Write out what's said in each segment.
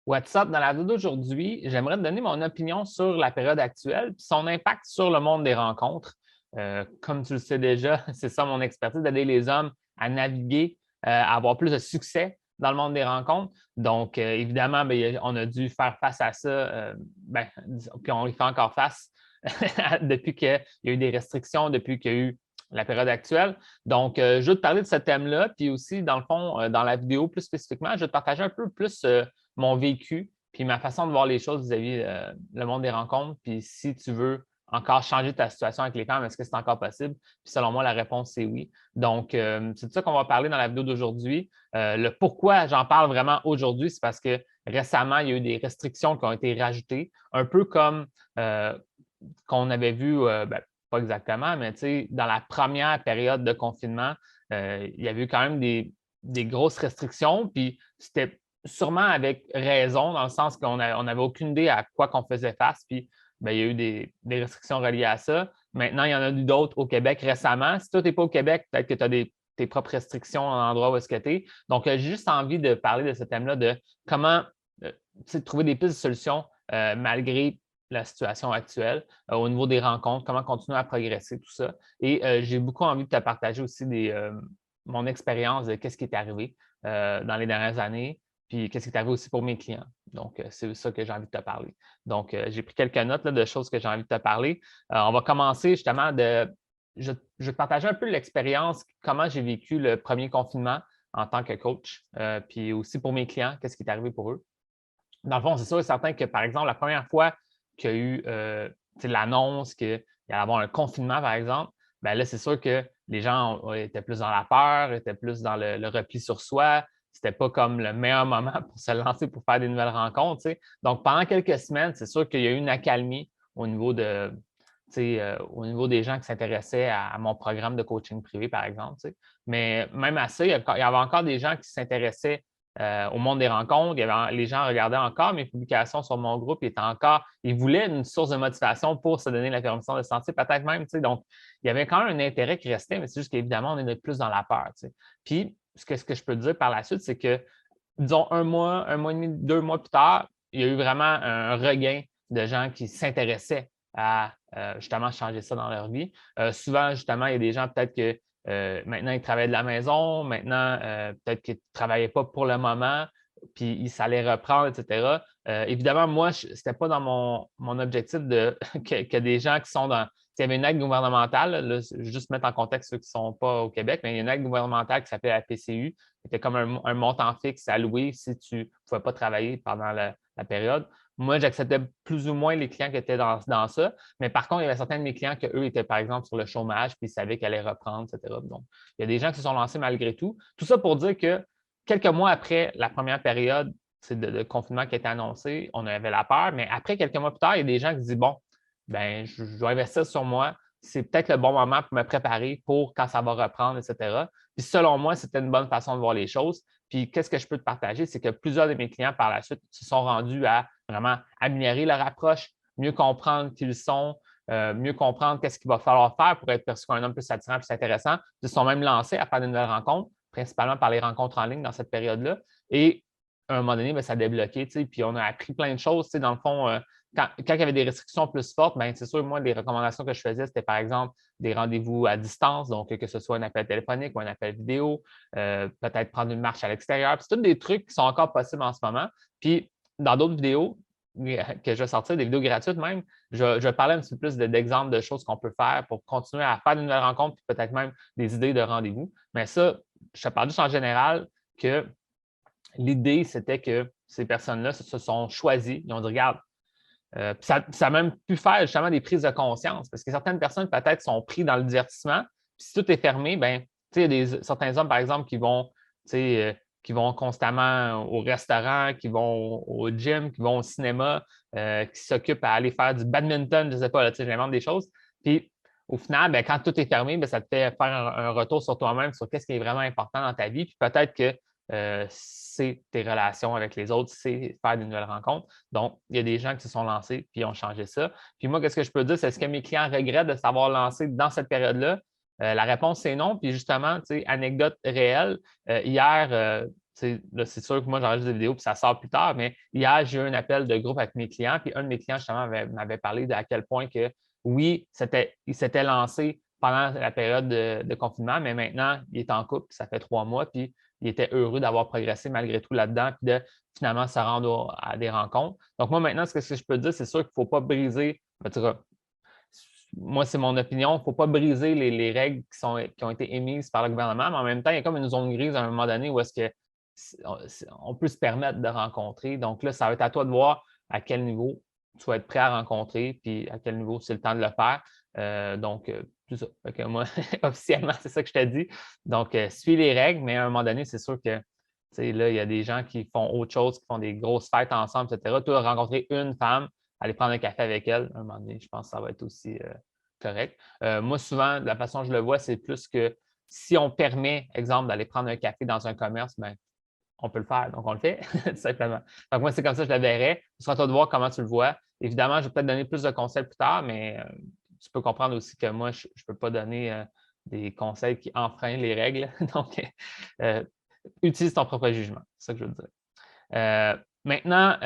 What's up? Dans la vidéo d'aujourd'hui, j'aimerais te donner mon opinion sur la période actuelle et son impact sur le monde des rencontres. Comme tu le sais déjà, c'est ça mon expertise, d'aider les hommes à naviguer, à avoir plus de succès dans le monde des rencontres. Donc, évidemment, bien, on a dû faire face à ça, puis on y fait encore face depuis qu'il y a eu des restrictions, depuis qu'il y a eu la période actuelle. Donc, je veux te parler de ce thème-là, puis aussi, dans le fond, dans la vidéo plus spécifiquement, je vais te partager un peu plus mon vécu, puis ma façon de voir les choses vis-à-vis le monde des rencontres. Puis si tu veux encore changer ta situation avec les femmes, est-ce que c'est encore possible? Puis selon moi, la réponse, c'est oui. Donc, c'est de ça qu'on va parler dans la vidéo d'aujourd'hui. Le pourquoi j'en parle vraiment aujourd'hui, c'est parce que récemment, il y a eu des restrictions qui ont été rajoutées, un peu comme qu'on avait vu, pas exactement, mais dans la première période de confinement, il y avait eu quand même des grosses restrictions, puis c'était sûrement avec raison, dans le sens qu'on n'avait aucune idée à quoi qu'on faisait face, puis bien, il y a eu des restrictions reliées à ça. Maintenant, il y en a eu d'autres au Québec récemment. Si toi, tu n'es pas au Québec, peut-être que tu as tes propres restrictions en endroit où est-ce que tu es. Donc, j'ai juste envie de parler de ce thème-là, de comment trouver des pistes de solutions malgré la situation actuelle, au niveau des rencontres, comment continuer à progresser, tout ça. Et j'ai beaucoup envie de te partager aussi mon expérience de qu'est-ce qui est arrivé dans les dernières années, puis qu'est-ce qui est arrivé aussi pour mes clients. Donc, c'est ça que j'ai envie de te parler. Donc, j'ai pris quelques notes là, de choses que j'ai envie de te parler. On va commencer justement je vais te partager un peu l'expérience, comment j'ai vécu le premier confinement en tant que coach, puis aussi pour mes clients, qu'est-ce qui est arrivé pour eux. Dans le fond, c'est sûr et certain que, par exemple, la première fois qu'il y a eu l'annonce qu'il allait y avoir un confinement, par exemple, bien là, c'est sûr que les gens étaient plus dans la peur, étaient plus dans le repli sur soi. C'était pas comme le meilleur moment pour se lancer pour faire des nouvelles rencontres. Donc, pendant quelques semaines, c'est sûr qu'il y a eu une accalmie au niveau au niveau des gens qui s'intéressaient à mon programme de coaching privé, par exemple. Mais même à ça, il y avait encore des gens qui s'intéressaient au monde des rencontres. Les gens regardaient encore mes publications sur mon groupe. Ils voulaient une source de motivation pour se donner la permission de se sentir, peut-être même. Donc, il y avait quand même un intérêt qui restait, mais c'est juste qu'évidemment, on est de plus dans la peur. Puis, ce que je peux te dire par la suite, c'est que, disons, un mois et demi, 2 mois plus tard, il y a eu vraiment un regain de gens qui s'intéressaient à justement changer ça dans leur vie. Souvent, justement, il y a des gens peut-être que maintenant, ils travaillent de la maison. Maintenant, peut-être qu'ils ne travaillaient pas pour le moment, puis ils s'allaient reprendre, etc. Évidemment, moi, ce n'était pas dans mon objectif que des gens qui sont dans. Il y avait une aide gouvernementale, là, je vais juste mettre en contexte ceux qui ne sont pas au Québec, mais il y a une aide gouvernementale qui s'appelle la PCU, qui était comme un montant fixe à louer si tu ne pouvais pas travailler pendant la période. Moi, j'acceptais plus ou moins les clients qui étaient dans ça. Mais par contre, il y avait certains de mes clients qui, eux, étaient par exemple sur le chômage, puis ils savaient qu'elle allait reprendre, etc. Donc, il y a des gens qui se sont lancés malgré tout. Tout ça pour dire que quelques mois après la première période de confinement qui a été annoncée, on avait la peur. Mais après, quelques mois plus tard, il y a des gens qui se disent bon, ben, je dois investir sur moi. C'est peut-être le bon moment pour me préparer pour quand ça va reprendre, etc. Puis selon moi, c'était une bonne façon de voir les choses. Puis qu'est-ce que je peux te partager, c'est que plusieurs de mes clients par la suite se sont rendus à vraiment améliorer leur approche, mieux comprendre qui ils sont, mieux comprendre qu'est-ce qu'il va falloir faire pour être perçu comme un homme plus attirant, plus intéressant. Ils se sont même lancés à faire de nouvelles rencontres, principalement par les rencontres en ligne dans cette période-là. Et à un moment donné, bien, ça a débloqué, puis on a appris plein de choses. Dans le fond, quand il y avait des restrictions plus fortes, bien, c'est sûr, moi, les recommandations que je faisais, c'était par exemple des rendez-vous à distance, donc que ce soit un appel téléphonique ou un appel vidéo, peut-être prendre une marche à l'extérieur. C'est tous des trucs qui sont encore possibles en ce moment. Puis, dans d'autres vidéos que je vais sortir, des vidéos gratuites même, je vais parler un petit peu plus d'exemples de choses qu'on peut faire pour continuer à faire de nouvelles rencontres, puis peut-être même des idées de rendez-vous. Mais ça, je te parle juste en général que l'idée, c'était que ces personnes-là se sont choisies. Ils ont dit, regarde, ça a même pu faire justement des prises de conscience parce que certaines personnes peut-être sont prises dans le divertissement. Puis si tout est fermé, ben, il y a certains hommes, par exemple, qui vont constamment au restaurant, qui vont au gym, qui vont au cinéma, qui s'occupent à aller faire du badminton, je ne sais pas, j'invente des choses. Puis au final, ben, quand tout est fermé, ben, ça te fait faire un retour sur toi-même, sur qu'est-ce qui est vraiment important dans ta vie. Puis peut-être que c'est tes relations avec les autres, c'est faire des nouvelles rencontres. Donc, il y a des gens qui se sont lancés puis ont changé ça. Puis moi, qu'est-ce que je peux dire? C'est est-ce que mes clients regrettent de s'avoir lancé dans cette période-là? La réponse, c'est non. Puis justement, anecdote réelle, hier, là, c'est sûr que moi, j'enregistre des vidéos puis ça sort plus tard, mais hier, j'ai eu un appel de groupe avec mes clients, puis un de mes clients, justement, m'avait parlé à quel point que oui, il s'était lancé pendant la période de confinement, mais maintenant, il est en couple, ça fait 3 mois, puis il était heureux d'avoir progressé malgré tout là-dedans, puis de finalement se rendre à des rencontres. Donc, moi, maintenant, ce que je peux dire, c'est sûr qu'il ne faut pas briser, en tout cas, moi, c'est mon opinion, il ne faut pas briser les règles qui ont été émises par le gouvernement, mais en même temps, il y a comme une zone grise à un moment donné où est-ce que on peut se permettre de rencontrer. Donc là, ça va être à toi de voir à quel niveau tu vas être prêt à rencontrer, puis à quel niveau c'est le temps de le faire. C'est ça. Fait que moi, officiellement, c'est ça que je t'ai dit. Donc, suis les règles, mais à un moment donné, c'est sûr que là, il y a des gens qui font autre chose, qui font des grosses fêtes ensemble, etc. Toi, rencontrer une femme, aller prendre un café avec elle, à un moment donné, je pense que ça va être aussi correct. Moi, souvent, la façon dont je le vois, c'est plus que si on permet, exemple, d'aller prendre un café dans un commerce, ben, on peut le faire. Donc, on le fait, tout simplement. Donc, moi, c'est comme ça que je le verrais. Ce sera à toi de voir comment tu le vois. Évidemment, je vais peut-être donner plus de conseils plus tard, mais tu peux comprendre aussi que moi, je ne peux pas donner des conseils qui enfreignent les règles. Donc, utilise ton propre jugement. C'est ça que je veux dire. Maintenant,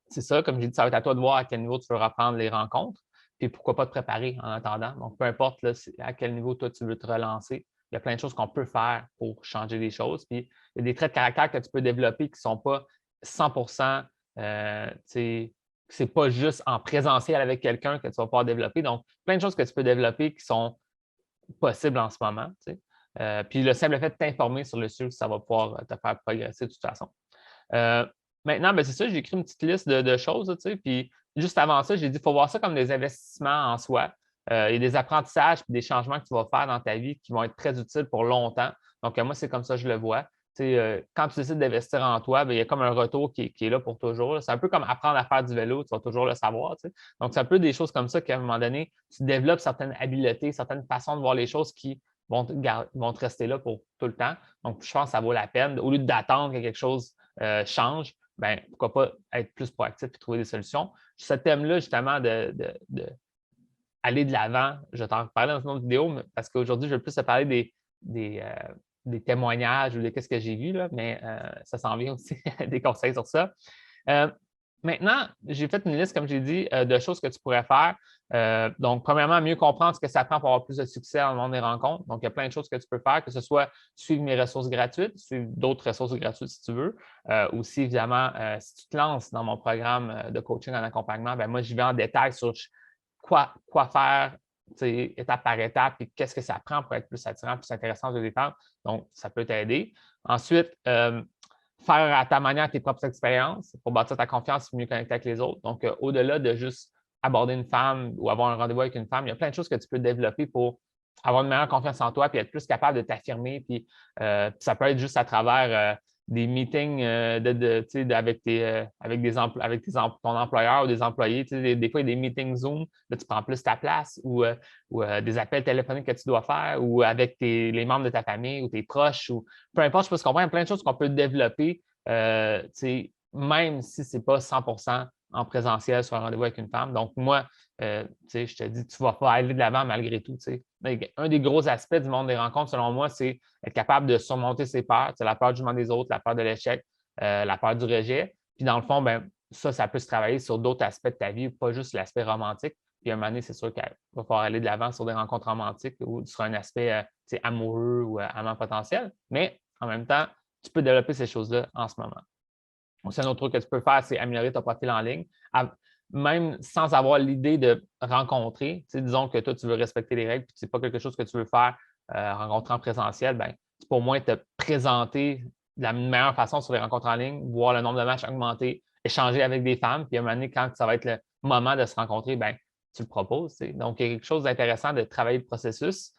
c'est ça, comme j'ai dit, ça va être à toi de voir à quel niveau tu veux reprendre les rencontres, puis pourquoi pas te préparer en attendant. Donc, peu importe là, à quel niveau toi tu veux te relancer, il y a plein de choses qu'on peut faire pour changer les choses. Puis, il y a des traits de caractère que tu peux développer qui ne sont pas 100 c'est pas juste en présentiel avec quelqu'un que tu vas pouvoir développer. Donc, plein de choses que tu peux développer qui sont possibles en ce moment. Puis, le simple fait de t'informer sur le sujet, ça va pouvoir te faire progresser de toute façon. Maintenant, c'est ça, j'ai écrit une petite liste de choses, puis juste avant ça, j'ai dit qu'il faut voir ça comme des investissements en soi. Il y a des apprentissages et des changements que tu vas faire dans ta vie qui vont être très utiles pour longtemps. Donc, moi, c'est comme ça que je le vois. Quand tu décides d'investir en toi, il y a comme un retour qui est là pour toujours. C'est un peu comme apprendre à faire du vélo, tu vas toujours le savoir. Donc, c'est un peu des choses comme ça qu'à un moment donné, tu développes certaines habiletés, certaines façons de voir les choses qui vont te rester là pour tout le temps. Donc, je pense que ça vaut la peine. Au lieu d'attendre que quelque chose change, pourquoi pas être plus proactif et trouver des solutions. Ce thème-là, justement, aller de l'avant, je vais t'en reparler dans une autre vidéo, parce qu'aujourd'hui, je vais plus te parler des témoignages ou de ce que j'ai vu, là, mais ça s'en vient aussi, des conseils sur ça. Maintenant, j'ai fait une liste, comme j'ai dit, de choses que tu pourrais faire. Donc, premièrement, mieux comprendre ce que ça prend pour avoir plus de succès dans le monde des rencontres. Donc, il y a plein de choses que tu peux faire, que ce soit suivre mes ressources gratuites, suivre d'autres ressources gratuites si tu veux. Aussi, évidemment, si tu te lances dans mon programme de coaching en accompagnement, moi, j'y vais en détail sur quoi faire étape par étape et qu'est-ce que ça prend pour être plus attirant, plus intéressant de femmes. Donc, ça peut t'aider. Ensuite, faire à ta manière tes propres expériences pour bâtir ta confiance et mieux connecter avec les autres. Donc, au-delà de juste aborder une femme ou avoir un rendez-vous avec une femme, il y a plein de choses que tu peux développer pour avoir une meilleure confiance en toi et être plus capable de t'affirmer. Puis, ça peut être juste à travers des meetings avec ton employeur ou des employés. Des fois, il y a des meetings Zoom, là, tu prends plus ta place ou des appels téléphoniques que tu dois faire ou avec les membres de ta famille ou tes proches ou peu importe, je peux comprendre, il y a plein de choses qu'on peut développer, même si ce n'est pas 100 en présentiel sur un rendez-vous avec une femme. Donc, moi, je te dis, tu vas pas aller de l'avant malgré tout. Un des gros aspects du monde des rencontres, selon moi, c'est être capable de surmonter ses peurs. La peur du jugement des autres, la peur de l'échec, la peur du rejet. Puis, dans le fond, ça peut se travailler sur d'autres aspects de ta vie, pas juste l'aspect romantique. Puis, à un moment donné, c'est sûr qu'il va falloir aller de l'avant sur des rencontres romantiques ou sur un aspect amoureux ou amant potentiel. Mais en même temps, tu peux développer ces choses-là en ce moment. Aussi, un autre truc que tu peux faire, c'est améliorer ton profil en ligne, même sans avoir l'idée de rencontrer. Disons que toi, tu veux respecter les règles, puis ce n'est pas quelque chose que tu veux faire rencontrer en présentiel, tu peux au moins te présenter de la meilleure façon sur les rencontres en ligne, voir le nombre de matchs augmenter, échanger avec des femmes, puis à un moment donné, quand ça va être le moment de se rencontrer, tu le proposes. Donc, il y a quelque chose d'intéressant de travailler le processus.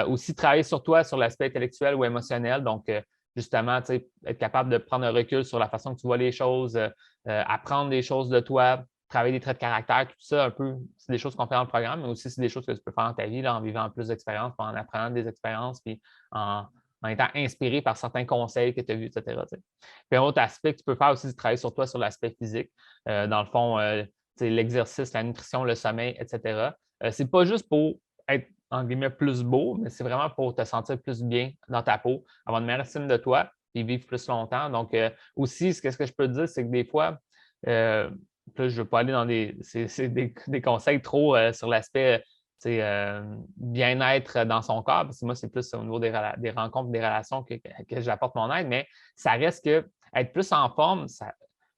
Aussi, travailler sur toi, sur l'aspect intellectuel ou émotionnel. Donc, justement, être capable de prendre un recul sur la façon que tu vois les choses, apprendre des choses de toi, travailler des traits de caractère, tout ça, un peu, c'est des choses qu'on fait dans le programme, mais aussi c'est des choses que tu peux faire dans ta vie là, en vivant plus d'expériences, en apprenant des expériences, puis en étant inspiré par certains conseils que tu as vus, etc. Puis un autre aspect que tu peux faire aussi, c'est de travailler sur toi, sur l'aspect physique. Dans le fond, l'exercice, la nutrition, le sommeil, etc. C'est pas juste pour être en guillemets plus beau, mais c'est vraiment pour te sentir plus bien dans ta peau, avoir une meilleure estime de toi, puis ils vivent plus longtemps. Donc, aussi, ce que je peux te dire, c'est que des fois, là, je ne veux pas aller dans des conseils trop sur l'aspect bien-être dans son corps, parce que moi, c'est plus au niveau des rencontres, des relations que j'apporte mon aide, mais ça reste que être plus en forme,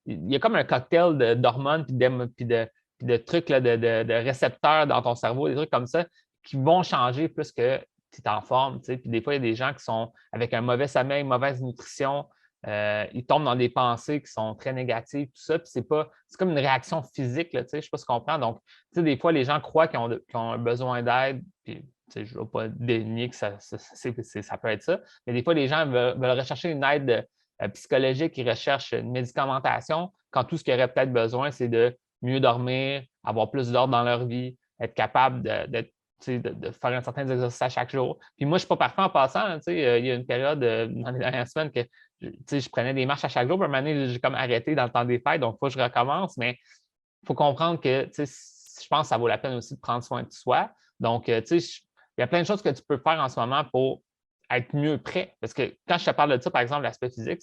il y a comme un cocktail d'hormones puis de trucs là, de récepteurs dans ton cerveau, des trucs comme ça, qui vont changer plus que tu es en forme. Puis des fois, il y a des gens qui sont avec un mauvais sommeil, mauvaise nutrition, ils tombent dans des pensées qui sont très négatives, tout ça, puis c'est comme une réaction physique, là, je ne sais pas si tu comprends. Donc, des fois, les gens croient qu'ils ont un besoin d'aide, puis je ne veux pas dénier que ça peut être ça, mais des fois, les gens veulent rechercher une aide psychologique, ils recherchent une médicamentation, quand tout ce qu'ils auraient peut-être besoin, c'est de mieux dormir, avoir plus d'ordre dans leur vie, être capable de faire un certain exercice à chaque jour. Puis moi, je ne suis pas parfait en passant. Il y a une période dans les dernières semaines que je prenais des marches à chaque jour. Puis à un moment donné, j'ai comme arrêté dans le temps des fêtes, donc il faut que je recommence. Mais il faut comprendre que je pense que ça vaut la peine aussi de prendre soin de soi. Donc, il y a plein de choses que tu peux faire en ce moment pour être mieux prêt. Parce que quand je te parle de ça, par exemple, l'aspect physique,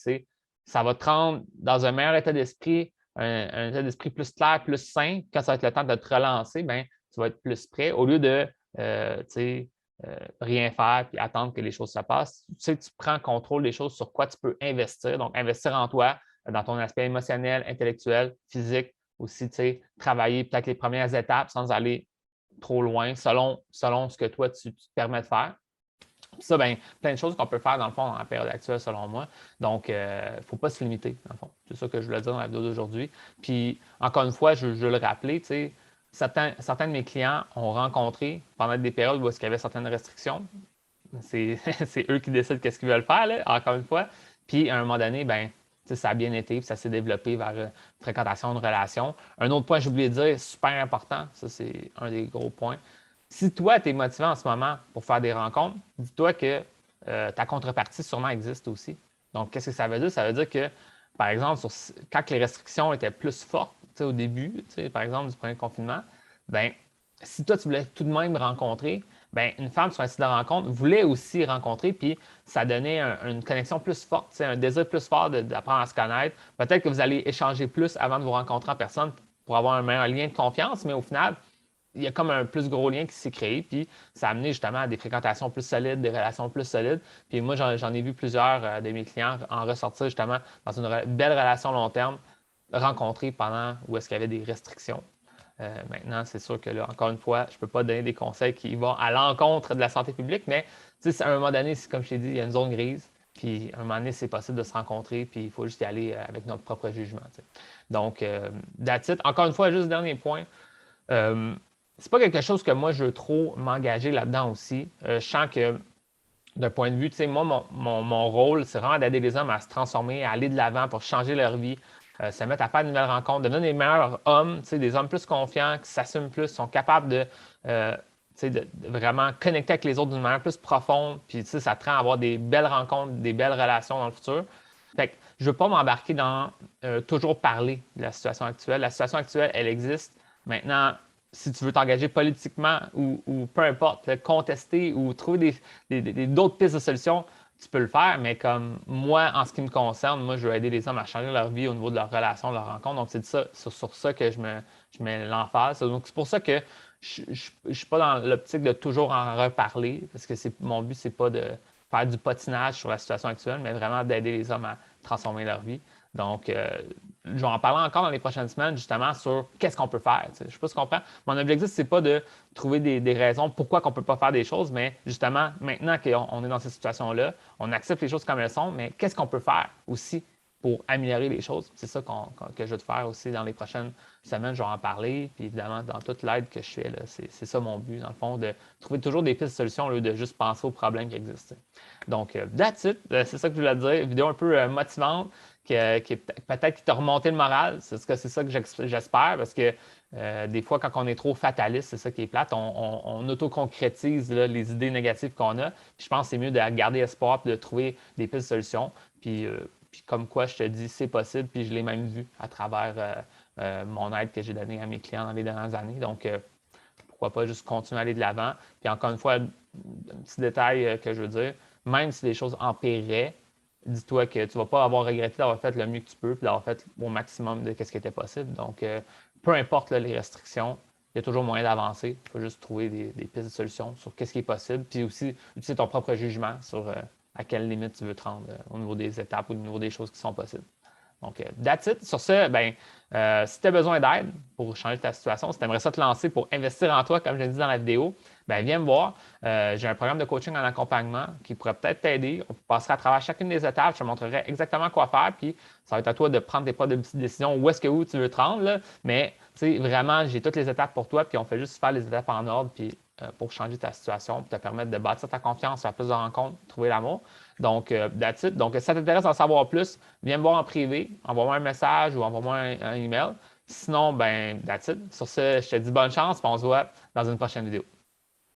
ça va te rendre dans un meilleur état d'esprit, un état d'esprit plus clair, plus sain. Quand ça va être le temps de te relancer, ben, tu vas être plus prêt au lieu de rien faire puis attendre que les choses se passent. Tu prends contrôle des choses sur quoi tu peux investir. Donc, investir en toi, dans ton aspect émotionnel, intellectuel, physique, aussi, travailler peut-être les premières étapes sans aller trop loin, selon ce que toi, tu te permets de faire. Puis ça, bien, plein de choses qu'on peut faire, dans le fond, dans la période actuelle, selon moi. Donc, il ne faut pas se limiter, dans le fond. C'est ça que je voulais dire dans la vidéo d'aujourd'hui. Puis, encore une fois, je veux le rappeler, certains de mes clients ont rencontré pendant des périodes où il y avait certaines restrictions. C'est eux qui décident qu'est-ce qu'ils veulent faire, là, encore une fois. Puis, à un moment donné, ben, ça a bien été, puis ça s'est développé vers une fréquentation de relation. Un autre point, j'ai oublié de dire, super important, ça, c'est un des gros points. Si toi, tu es motivé en ce moment pour faire des rencontres, dis-toi que ta contrepartie sûrement existe aussi. Donc, qu'est-ce que ça veut dire? Ça veut dire que, par exemple, quand les restrictions étaient plus fortes au début, par exemple, du premier confinement, ben, si toi, tu voulais tout de même rencontrer, ben, une femme sur un site de rencontre voulait aussi rencontrer, puis ça donnait une connexion plus forte, un désir plus fort d'apprendre à se connaître. Peut-être que vous allez échanger plus avant de vous rencontrer en personne pour avoir un meilleur lien de confiance, mais au final, il y a comme un plus gros lien qui s'est créé, puis ça a amené justement à des fréquentations plus solides, des relations plus solides. Puis moi, j'en ai vu plusieurs de mes clients en ressortir justement dans une belle relation long terme, rencontrée pendant où est-ce qu'il y avait des restrictions. Maintenant, c'est sûr que là, encore une fois, je ne peux pas donner des conseils qui vont à l'encontre de la santé publique, mais à un moment donné, comme je t'ai dit, il y a une zone grise. Puis à un moment donné, c'est possible de se rencontrer, puis il faut juste y aller avec notre propre jugement. Donc, that's it. Encore une fois, juste dernier point. C'est pas quelque chose que moi, je veux trop m'engager là-dedans aussi. Je sens que d'un point de vue, moi, mon rôle, c'est vraiment d'aider les hommes à se transformer, à aller de l'avant pour changer leur vie, se mettre à faire de nouvelles rencontres, devenir des meilleurs hommes, des hommes plus confiants, qui s'assument plus, sont capables de vraiment connecter avec les autres d'une manière plus profonde, puis ça te rend à avoir des belles rencontres, des belles relations dans le futur. Fait que je ne veux pas m'embarquer dans toujours parler de la situation actuelle. La situation actuelle, elle existe. Maintenant, si tu veux t'engager politiquement ou peu importe, contester ou trouver d'autres pistes de solutions, tu peux le faire, mais comme moi, en ce qui me concerne, moi, je veux aider les hommes à changer leur vie au niveau de leurs relations, de leurs rencontres. Donc, c'est sur ça que je mets l'emphase. Donc, c'est pour ça que je ne suis pas dans l'optique de toujours en reparler, parce que mon but, c'est pas de faire du patinage sur la situation actuelle, mais vraiment d'aider les hommes à transformer leur vie. Donc, je vais en parler encore dans les prochaines semaines, justement, sur qu'est-ce qu'on peut faire. Je ne sais pas si tu comprends. Mon objectif, ce n'est pas de trouver des raisons pourquoi on ne peut pas faire des choses, mais justement, maintenant qu'on est dans cette situation-là, on accepte les choses comme elles sont, mais qu'est-ce qu'on peut faire aussi pour améliorer les choses? C'est ça que je vais te faire aussi dans les prochaines semaines. Je vais en parler. Puis évidemment, dans toute l'aide que je fais, c'est ça mon but, dans le fond, de trouver toujours des pistes de solutions au lieu de juste penser aux problèmes qui existent. Donc, that's it. C'est ça que je voulais te dire. Une vidéo un peu motivante qui peut-être qui t'a remonté le moral. C'est ça que j'espère parce que des fois, quand on est trop fataliste, c'est ça qui est plate, on autoconcrétise les idées négatives qu'on a. Puis je pense que c'est mieux de garder espoir et de trouver des pistes de solutions. Puis comme quoi, je te dis, c'est possible. Puis je l'ai même vu à travers mon aide que j'ai donnée à mes clients dans les dernières années. Donc, pourquoi pas juste continuer à aller de l'avant. Puis encore une fois, un petit détail que je veux dire, même si les choses empireraient, dis-toi que tu ne vas pas avoir regretté d'avoir fait le mieux que tu peux et d'avoir fait au maximum de ce qui était possible. Donc, peu importe là, les restrictions, il y a toujours moyen d'avancer. Il faut juste trouver des pistes de solutions sur ce qui est possible. Puis aussi, utiliser ton propre jugement sur à quelle limite tu veux te rendre au niveau des étapes ou au niveau des choses qui sont possibles. Donc, that's it. Sur ce, si tu as besoin d'aide pour changer ta situation, si tu aimerais ça te lancer pour investir en toi, comme je l'ai dit dans la vidéo, viens me voir. J'ai un programme de coaching en accompagnement qui pourrait peut-être t'aider. On passera à travers chacune des étapes. Je te montrerai exactement quoi faire. Puis, ça va être à toi de prendre tes propres petites décisions. Où est-ce que tu veux te rendre. Là. Mais, tu sais, vraiment, j'ai toutes les étapes pour toi. Puis, on fait juste faire les étapes en ordre. Puis, pour changer ta situation, pour te permettre de bâtir ta confiance, faire plus de rencontres, trouver l'amour. Donc, that's it. Donc, si ça t'intéresse d'en savoir plus, viens me voir en privé, envoie-moi un message ou envoie-moi un email. Sinon, that's it. Sur ce, je te dis bonne chance et on se voit dans une prochaine vidéo.